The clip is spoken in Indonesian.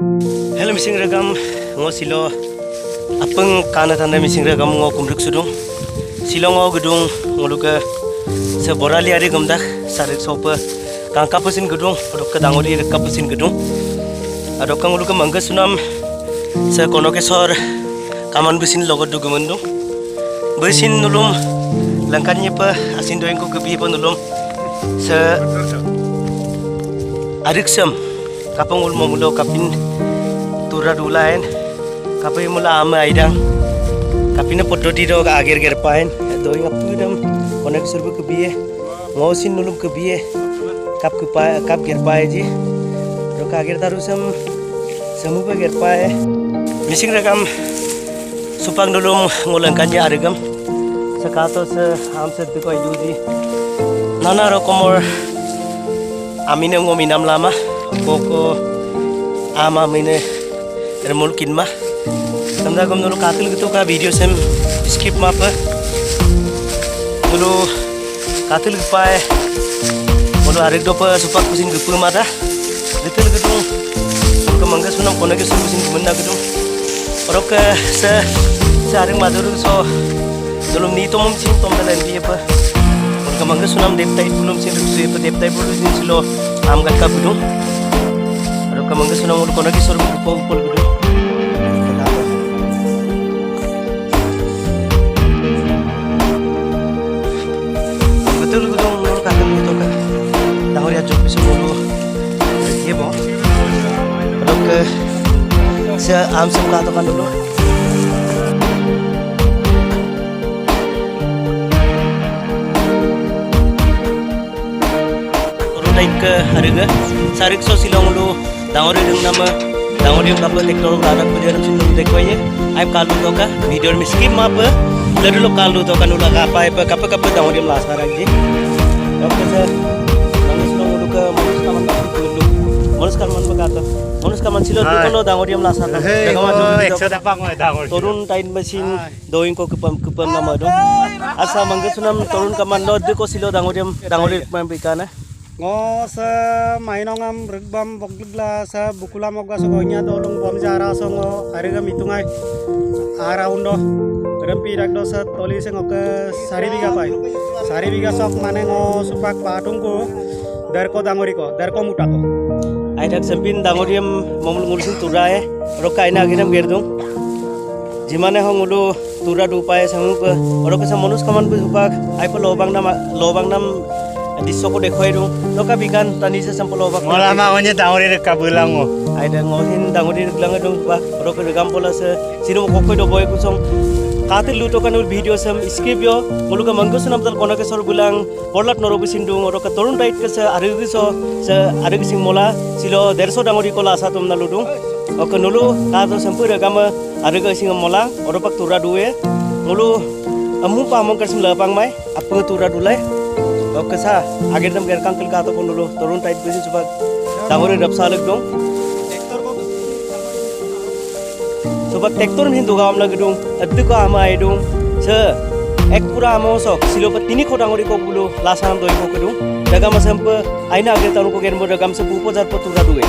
Hello mising regam ngo silo apeng kana tanda mising regam ngo kumruk sudung silo ngo gedung ngoluka seborali ari gamdak sarik sopa kangka pusin gedung adok kadangori rekap pusin gedung adok ngoluka mangga sunam se konoke sor kaman busin logot dugumendung besin nulum langkannya pa asin doeng ko kebi pa nulum se ariksam kapang ul momulo kapin tura dulain kapai mula ama aidang kapina podoti do ager ger pain doi ngapudam konek serbu kebiye ngosin nulum kebiye kap ger pai ji do ager tarusam semu pa ger pai mising rakam supang nulum ngulangkannya arigam sekato se hamset ko iluji nana rokomor amine ngominam lama koko ama mine remulkin mah tanda gom nulu katil gitu ka video sem skip mapa nulu katil gepai nulu arik dopa supak pusin gepu mata litil gedung ke mangga sunam kona ke pusin gumenda gedung orok ke se aring madur so nulu ni to mum cing tom dalan dia pa ke mangga sunam deptai belum sing rusu pa deptai belum sing silo am ka gedung orok ke mangga sunam kona ke sur upol gedung betul gedung nol kakak gitu kan tahu ya cukup sepuluh iya boh kalau ke se amsem katakan dulu turun naik ke harga sarik sosilong lu tahu dengan nama tahu dia kapal teknologi anak belajar sebelum dekonya aib kalu to ka video miskin apa lalu lo kalu to kan ulah apa tahu dia melasar lagi oke sir manis lo udah ke manis kaman dulu manis kaman berkata manis kaman silo tuh kalau tahu dia melasar turun tain mesin doing ko kepam nama dong asa mangga sunam turun kaman lo de ko silo tahu dia memberikan ngo sa mainongam regbam bogla sa bukula mogga sogonya dolung bom jara songo arigam itungai ara undo rempi ragdo sa toli sing oke sari biga sok mane ngo supak patungku darko dangoriko darko mutako aidak sempin dangoriam momul ngulusin turae roka ina ginam gerdung jimane hongulu tura dupae samu pe roka sa monus kaman bu supak ai pe lobang nam diso ko dekhoi dong loka bikan tani se sampolo bak mola ma onye dangori reka bulango aida ngohin dangori reklang dong ba roka regam pola se sino ko do boy kusong katil luto kanul video sam skip yo muluka manggus nam dal kona ke sor bulang porlat norobu sindung roka torun tait ke se arigi sing mola silo 150 dangori kola sa tum na ludung oke nulu kato sampu regam arigi sing mola oropak tura duwe mulu amu pamong kersim lapang mai apa tura dulai oke sa agar dam ger kangkel ka to pun dulu turun tait besi sebab dangori dap salek dong sebab tektor min tu gam lagi dong addu ko ama ai dong se ek pura amo sok silo patini ko dangori ko bulu lasam doi ko dong daga masampe aina agar taru ko ger mo dagam se pupo jar potura duwe